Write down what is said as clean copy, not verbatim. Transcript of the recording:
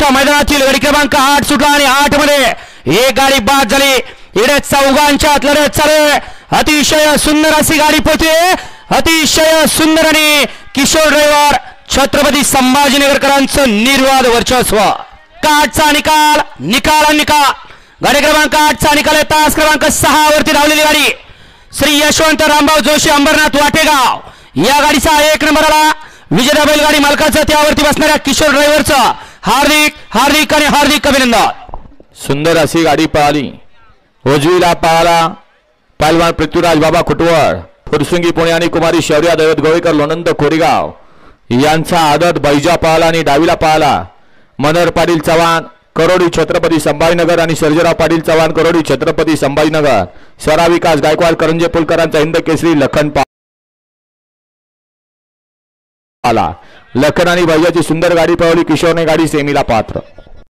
आमच्या मैदानातील गाडी क्रमांक 8 सुटला आणि 8 मध्ये एक गाडी बाद झाली। इकडे चौघांच्यात लढत चालू आहे। अतिशय सुंदर अशी गाडी पोहते, अतिशय सुंदर आणि किशोर ड्रायव्हर छत्रपती संभाजीनगरकरांचं निर्वाद वर्चस्व। 8चा निकाल गाडी क्रमांक 8चा निकाल आहे। तास क्रमांक 6 वरती धावलेली गाडी श्री यशवंत रामभाऊ जोशी अंबरनाथ वाटेगाव या गाडीचा 1 नंबर आला। विजेता बैलगाडी मालकाचं त्यावरती बसणाऱ्या किशोर ड्रायव्हरचं हार्दिक आणि हार्दिक अभिनंदन। सुंदर अशी गाडी पळाली। उजवीला पळाला पैलवान पृथ्वीराज बाबा खुटवळ फुरसुंगी पुणे आणि कुमारी शौर्या दैवत गोवेकर लोणंद कोरेगाव यांचा आदत बैजा पळाला आणि डावीला पळाला मनोहर पाटील चव्हाण करोडी छत्रपती संभाजीनगर आणि सर्जेराव पाटील चव्हाण करोडी छत्रपती संभाजीनगर। स्वरा विकास गायकवाड करंजे पुलकरांचा हिंद केसरी लखन आला। लखन आणि बैजाची सुंदर गाडी पळवली। किशोरने गाडी सेमीला पात्र।